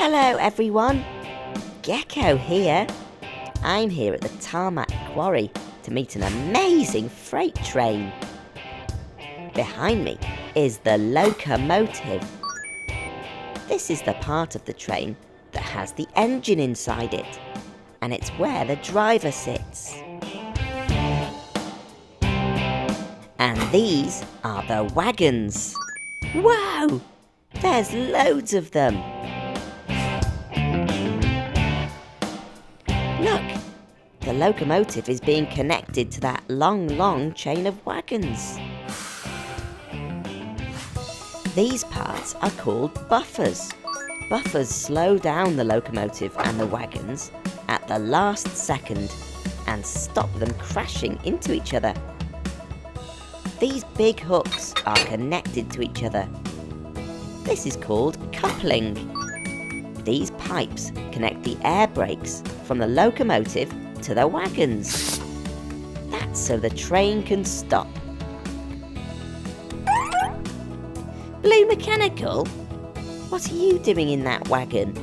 Hello everyone, Gecko here. I'm here at the tarmac quarry to meet an amazing freight train. Behind me is the locomotive. This is the part of the train that has the engine inside it, and it's where the driver sits. And these are the wagons. Wow! There's loads of them. Look, the locomotive is being connected to that long chain of wagons. These parts are called buffers. Buffers slow down the locomotive and the wagons at the last second and stop them crashing into each other. These big hooks are connected to each other. This is called coupling. These pipes connect the air brakes from the locomotive to the wagons. That's so the train can stop. Blue Mechanical, what are you doing in that wagon?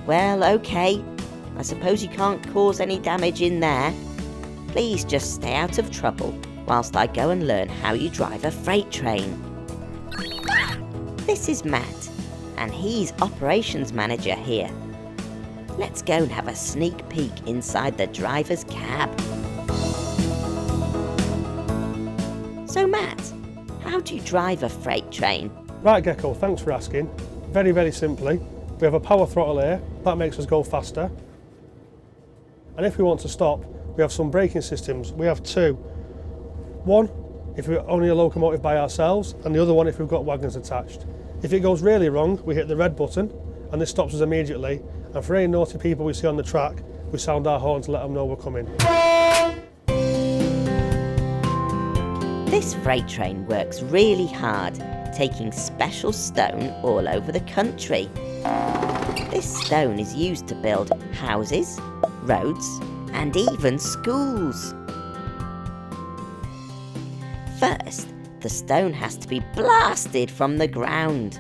Well, okay. I suppose you can't cause any damage in there. Please just stay out of trouble whilst I go and learn how you drive a freight train. This is Matt, and he's operations manager here. Let's go and have a sneak peek inside the driver's cab. So Matt, how do you drive a freight train? Right, Gecko, thanks for asking. Very simply, we have a power throttle here, that makes us go faster. And if we want to stop, we have some braking systems. We have two. One, if we're only a locomotive by ourselves, and the other one if we've got wagons attached. If it goes really wrong, we hit the red button, and this stops us immediately. And for any naughty people we see on the track, we sound our horn to let them know we're coming. This freight train works really hard, taking special stone all over the country. This stone is used to build houses, roads, and even schools. First, the stone has to be blasted from the ground.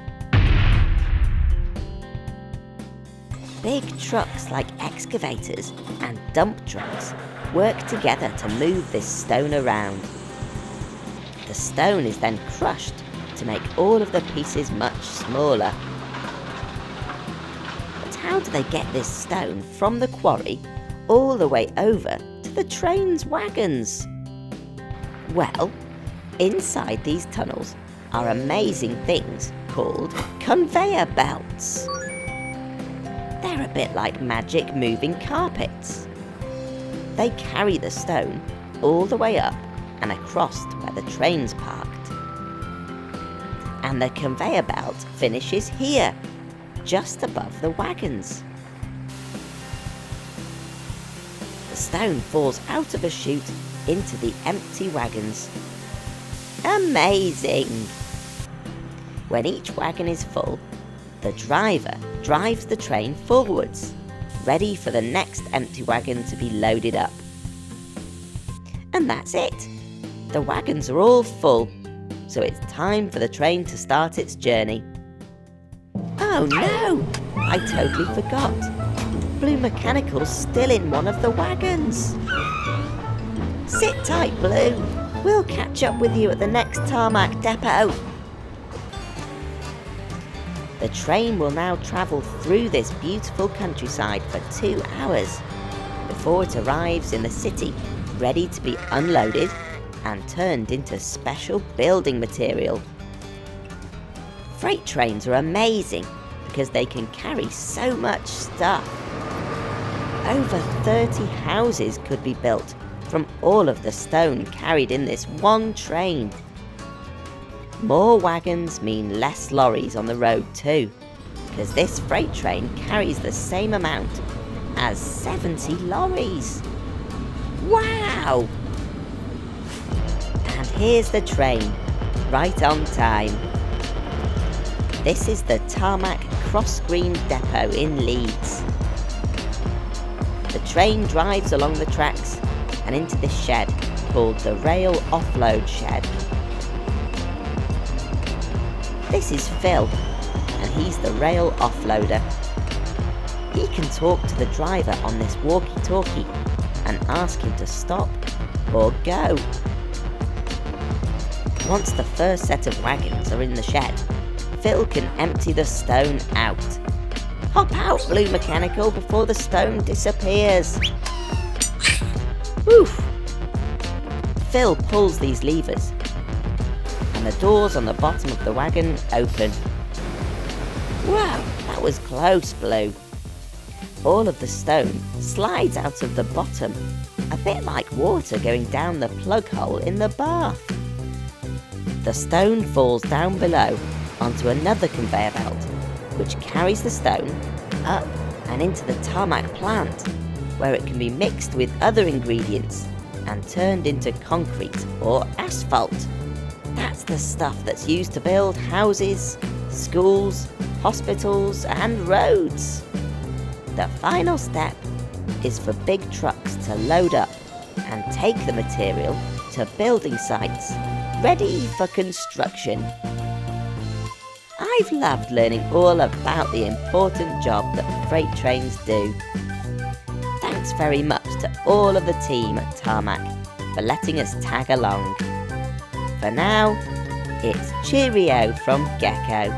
Big trucks like excavators and dump trucks work together to move this stone around. The stone is then crushed to make all of the pieces much smaller. But how do they get this stone from the quarry all the way over to the train's wagons? Well, inside these tunnels are amazing things called conveyor belts. They're a bit like magic moving carpets. They carry the stone all the way up and across to where the train's parked. And the conveyor belt finishes here, just above the wagons. The stone falls out of a chute into the empty wagons. Amazing! When each wagon is full, the driver drives the train forwards, ready for the next empty wagon to be loaded up. And that's it. The wagons are all full, so it's time for the train to start its journey. Oh no! I totally forgot. Blue Mechanical's still in one of the wagons. Sit tight, Blue. We'll catch up with you at the next tarmac depot. The train will now travel through this beautiful countryside for 2 hours before it arrives in the city, ready to be unloaded and turned into special building material. Freight trains are amazing because they can carry so much stuff. Over 30 houses could be built from all of the stone carried in this one train. More wagons mean less lorries on the road too, because this freight train carries the same amount as 70 lorries. Wow! And here's the train, right on time. This is the Tarmac Cross Green Depot in Leeds. The train drives along the tracks and into this shed called the Rail Offload Shed. This is Phil, and he's the rail offloader. He can talk to the driver on this walkie-talkie and ask him to stop or go. Once the first set of wagons are in the shed, Phil can empty the stone out. Hop out, Blue Mechanical, before the stone disappears. Woof! Phil pulls these levers, and the doors on the bottom of the wagon open. Wow, that was close, Blue. All of the stone slides out of the bottom, a bit like water going down the plug hole in the bath. The stone falls down below onto another conveyor belt, which carries the stone up and into the tarmac plant, where it can be mixed with other ingredients and turned into concrete or asphalt. That's the stuff that's used to build houses, schools, hospitals and roads. The final step is for big trucks to load up and take the material to building sites, ready for construction. I've loved learning all about the important job that freight trains do. Thanks very much to all of the team at Tarmac for letting us tag along. For now, it's cheerio from Gecko.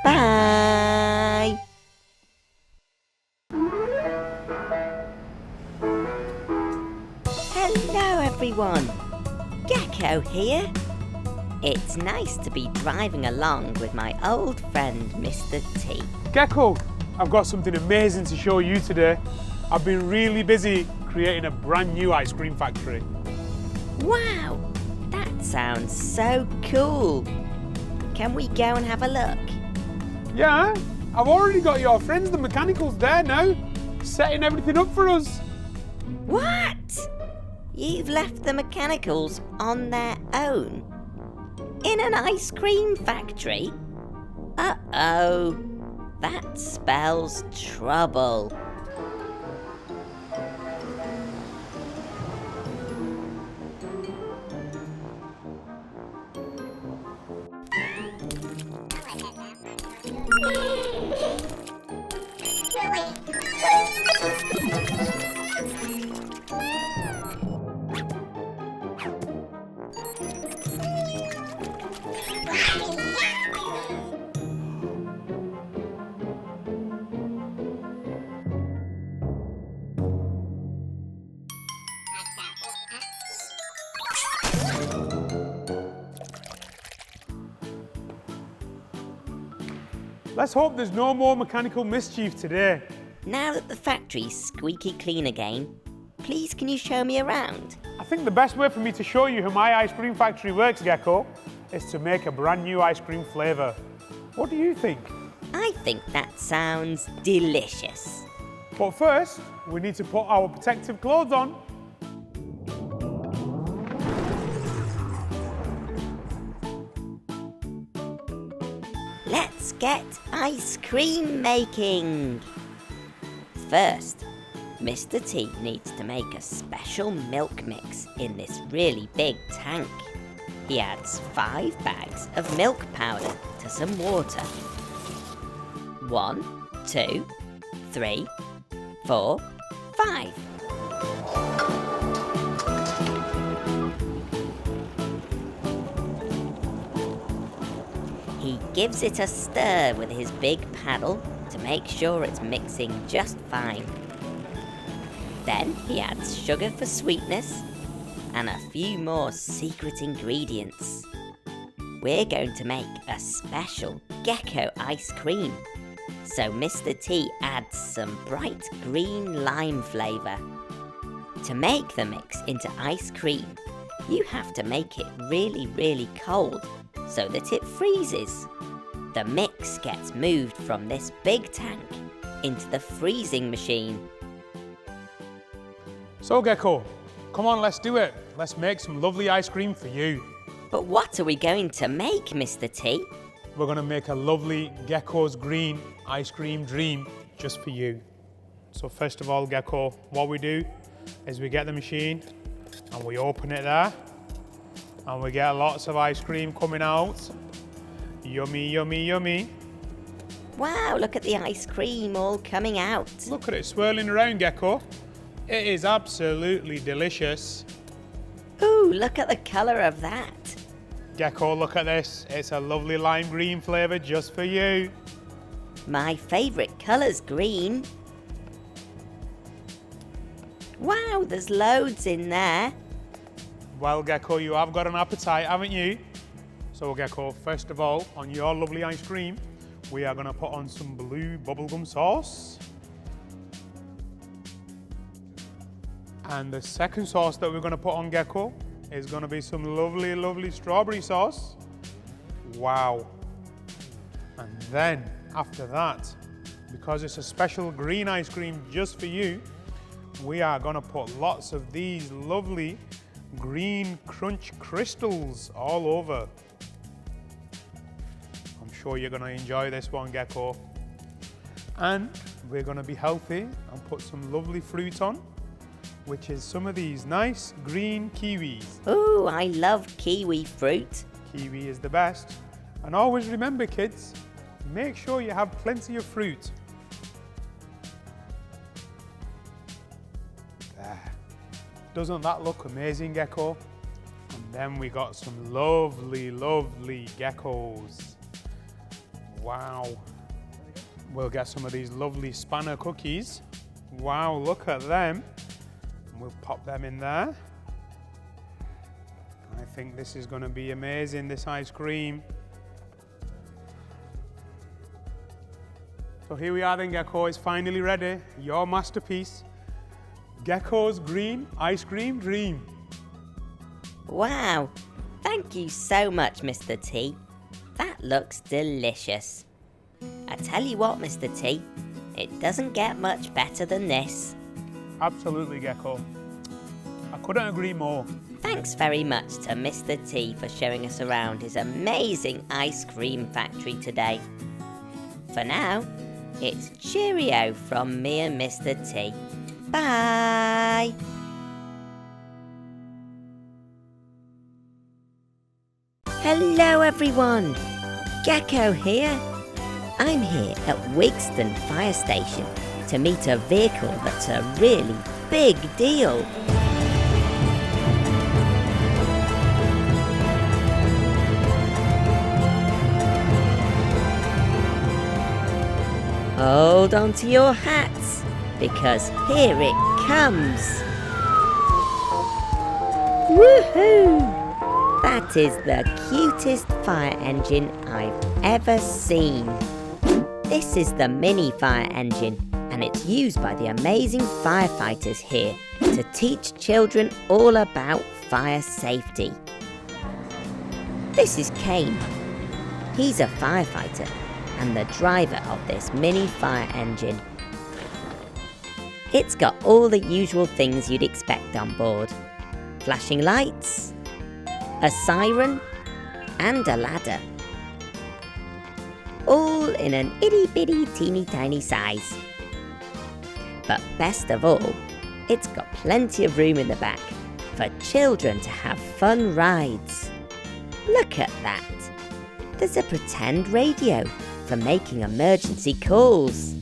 Bye! Hello everyone, Gecko here. It's nice to be driving along with my old friend Mr. T. Gecko, I've got something amazing to show you today. I've been really busy creating a brand new ice cream factory. Wow, that sounds so cool. Can we go and have a look? Yeah, I've already got your friends, the mechanicals, there now, setting everything up for us. What? You've left the mechanicals on their own? In an ice cream factory? Uh-oh, that spells trouble. Let's hope there's no more mechanical mischief today. Now that the factory's squeaky clean again, please can you show me around? I think the best way for me to show you how my ice cream factory works, Gecko, is to make a brand new ice cream flavour. What do you think? I think that sounds delicious. But first, we need to put our protective clothes on. Let's get ice cream making. First, Mr. T needs to make a special milk mix in this really big tank. He adds 5 bags of milk powder to some water. 1, 2, 3, 4, 5. He gives it a stir with his big paddle to make sure it's mixing just fine. Then he adds sugar for sweetness and a few more secret ingredients. We're going to make a special Gecko ice cream. So Mr. T adds some bright green lime flavour. To make the mix into ice cream, you have to make it really, really cold so that it freezes. The mix gets moved from this big tank into the freezing machine. So Gecko, come on, let's do it. Let's make some lovely ice cream for you. But what are we going to make, Mr. T? We're going to make a lovely Gecko's Green ice cream dream just for you. So first of all, Gecko, what we do is we get the machine and we open it there and we get lots of ice cream coming out. Yummy, yummy, yummy. Wow, look at the ice cream all coming out. Look at it swirling around, Gecko. It is absolutely delicious. Ooh, look at the colour of that. Gecko, look at this. It's a lovely lime green flavour just for you. My favourite colour's green. Wow, there's loads in there. Well, Gecko, you have got an appetite, haven't you? So, Gecko, first of all, on your lovely ice cream, we are going to put on some blue bubblegum sauce. And the second sauce that we're going to put on, Gecko, is going to be some lovely, lovely strawberry sauce. Wow. And then, after that, because it's a special green ice cream just for you, we are going to put lots of these lovely green crunch crystals all over. I'm sure you're going to enjoy this one, Gecko. And we're going to be healthy and put some lovely fruit on, which is some of these nice green kiwis. Ooh, I love kiwi fruit. Kiwi is the best. And always remember, kids, make sure you have plenty of fruit. There. Doesn't that look amazing, Gecko? And then we got some lovely, lovely geckos. Wow. We'll get some of these lovely spanner cookies. Wow, look at them. And we'll pop them in there. I think this is going to be amazing, this ice cream. So here we are then, Gecko. It's finally ready. Your masterpiece. Gecko's green ice cream dream. Wow, thank you so much, Mr. T. That looks delicious. I tell you what, Mr. T, it doesn't get much better than this. Absolutely, Gecko. I couldn't agree more. Thanks very much to Mr. T for showing us around his amazing ice cream factory today. For now, it's cheerio from me and Mr. T. Bye! Hello everyone! Gecko here. I'm here at Wigston Fire Station to meet a vehicle that's a really big deal. Hold on to your hats, because here it comes. Woohoo! That is the cutest fire engine I've ever seen. This is the mini fire engine, and it's used by the amazing firefighters here to teach children all about fire safety. This is Kane. He's a firefighter and the driver of this mini fire engine. It's got all the usual things you'd expect on board. Flashing lights, a siren, and a ladder. All in an itty-bitty teeny-tiny size. But best of all, it's got plenty of room in the back for children to have fun rides. Look at that! There's a pretend radio for making emergency calls.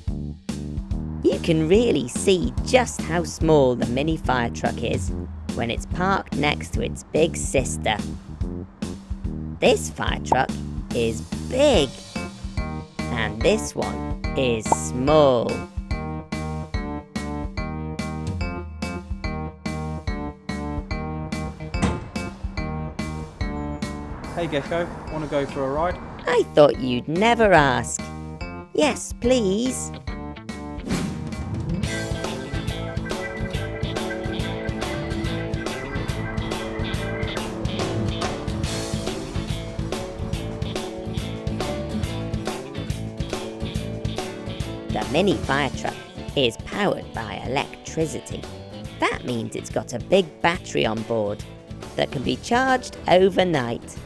You can really see just how small the mini fire truck is when it's parked next to its big sister. This fire truck is big, and this one is small. Hey Gecko, want to go for a ride? I thought you'd never ask. Yes, please. The mini fire truck is powered by electricity. That means it's got a big battery on board that can be charged overnight.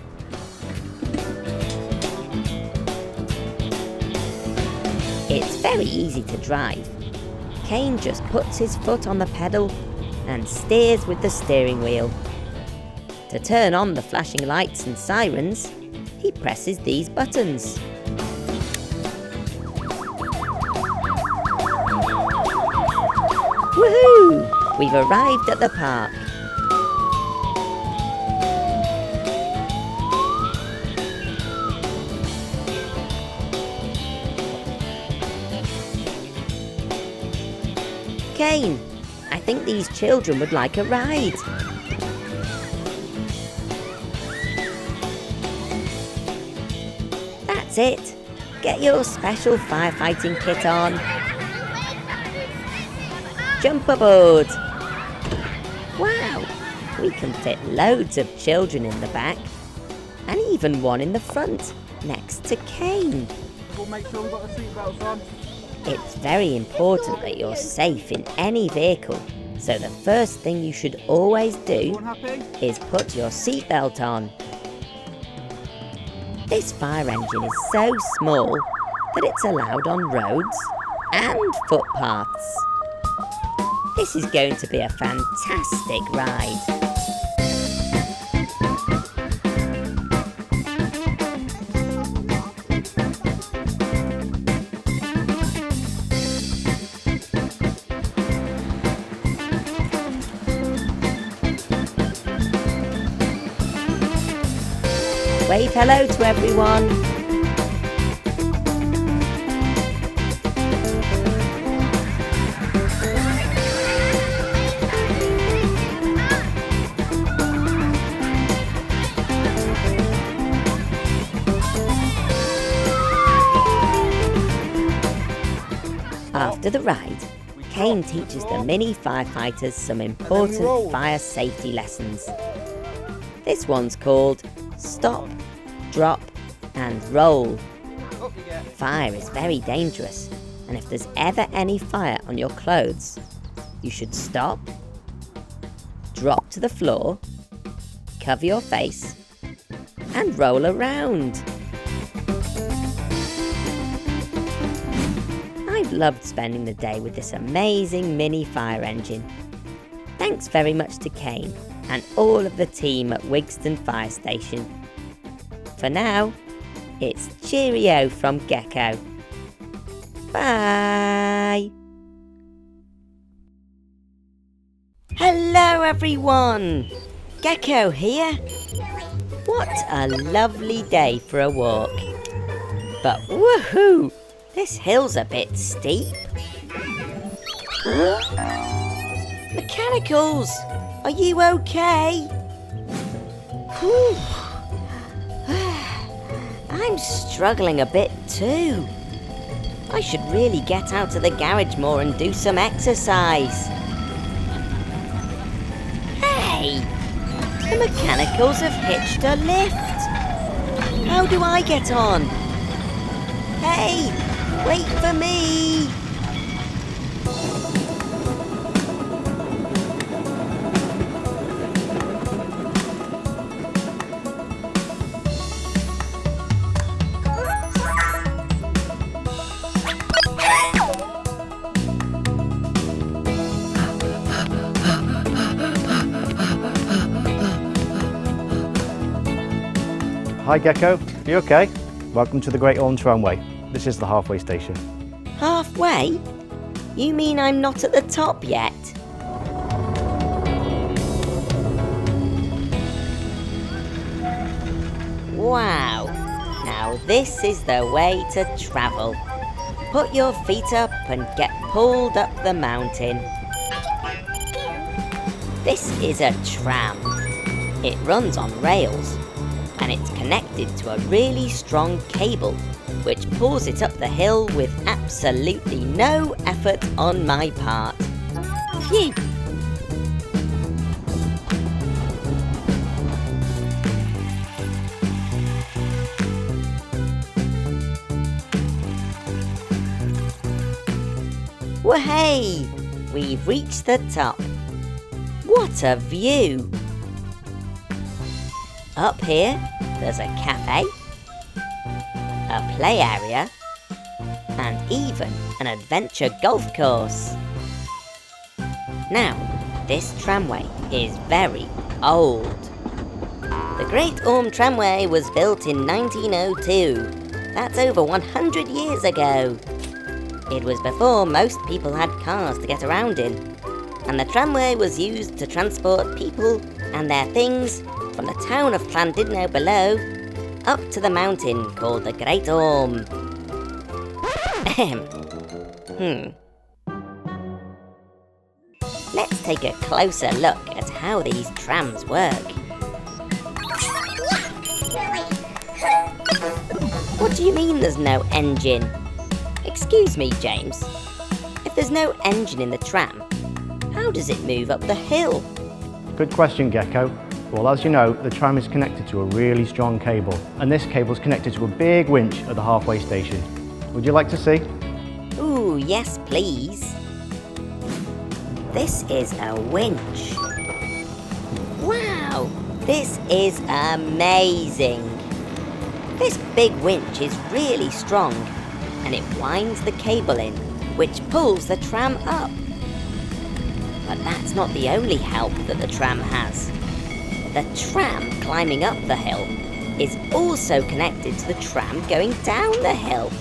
It's very easy to drive. Kane just puts his foot on the pedal and steers with the steering wheel. To turn on the flashing lights and sirens, he presses these buttons. Woohoo! We've arrived at the park. Kane, I think these children would like a ride. That's it. Get your special firefighting kit on. Jump aboard. Wow, we can fit loads of children in the back and even one in the front next to Kane. We'll make sure we've got the seatbelts on. It's very important that you're safe in any vehicle, so the first thing you should always do Everyone happy? is put your seatbelt on. This fire engine is so small that it's allowed on roads and footpaths. This is going to be a fantastic ride. Wave hello to everyone. After the ride, Kane teaches the mini firefighters some important fire safety lessons. This one's called Stop, Drop and Roll. Up you get. Fire is very dangerous, and if there's ever any fire on your clothes, you should stop, drop to the floor, cover your face, and roll around. I've loved spending the day with this amazing mini fire engine. Thanks very much to Kane and all of the team at Wigston Fire Station. For now, it's cheerio from Gecko. Bye! Hello everyone! Gecko here. What a lovely day for a walk. But woohoo! This hill's a bit steep. Mechanicals! Are you okay? Whew. I'm struggling a bit too. I should really get out to the garage more and do some exercise. Hey! The mechanicals have hitched a lift. How do I get on? Hey! Wait for me! Hi Gecko, you okay? Welcome to the Great Orme Tramway. This is the halfway station. Halfway? You mean I'm not at the top yet? Wow! Now this is the way to travel. Put your feet up and get pulled up the mountain. This is a tram. It runs on rails and it's connected to a really strong cable which pulls it up the hill with absolutely no effort on my part. Phew! Wahey! We've reached the top. What a view! Up here, there's a cafe, a play area, and even an adventure golf course. Now, this tramway is very old. The Great Orme Tramway was built in 1902. That's over 100 years ago. It was before most people had cars to get around in. and the tramway was used to transport people and their things from the town of Llandudno below up to the mountain called the Great Orme. Let's take a closer look at how these trams work. What do you mean there's no engine? Excuse me, James. If there's no engine in the tram, how does it move up the hill? Good question, Gecko. Well, as you know, the tram is connected to a really strong cable, and this cable is connected to a big winch at the halfway station. Would you like to see? Ooh, yes please. This is a winch. Wow, this is amazing. This big winch is really strong, and it winds the cable in, which pulls the tram up. But that's not the only help that the tram has. The tram climbing up the hill is also connected to the tram going down the hill.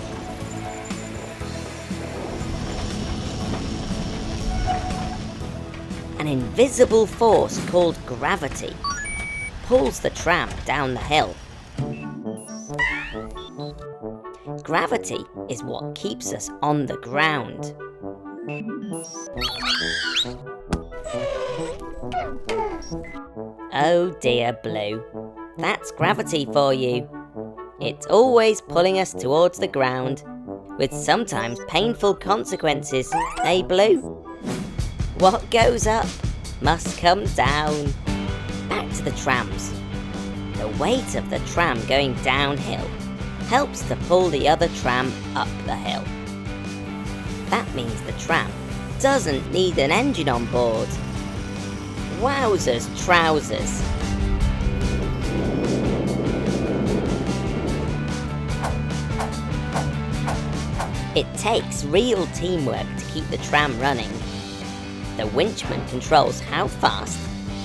An invisible force called gravity pulls the tram down the hill. Gravity is what keeps us on the ground. Oh dear, Blue. That's gravity for you. It's always pulling us towards the ground, with sometimes painful consequences, eh, Blue? What goes up must come down. Back to the trams. The weight of the tram going downhill helps to pull the other tram up the hill. That means the tram doesn't need an engine on board. Wowzers trousers. It takes real teamwork to keep the tram running. The winchman controls how fast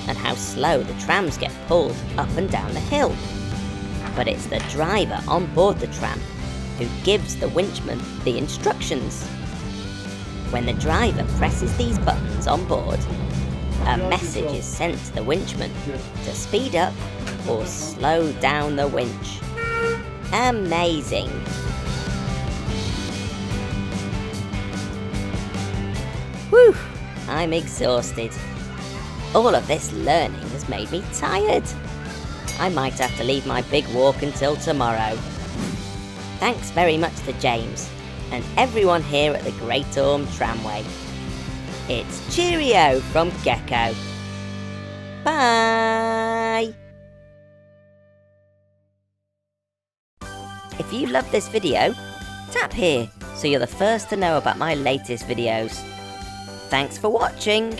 and how slow the trams get pulled up and down the hill. But it's the driver on board the tram who gives the winchman the instructions. When the driver presses these buttons on board, a message is sent to the winchman to speed up or slow down the winch. Amazing! Whew! I'm exhausted. All of this learning has made me tired. I might have to leave my big walk until tomorrow. Thanks very much to James and everyone here at the Great Orme Tramway. It's cheerio from Gecko. Bye! If you love this video, tap here so you're the first to know about my latest videos. Thanks for watching.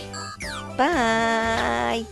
Bye!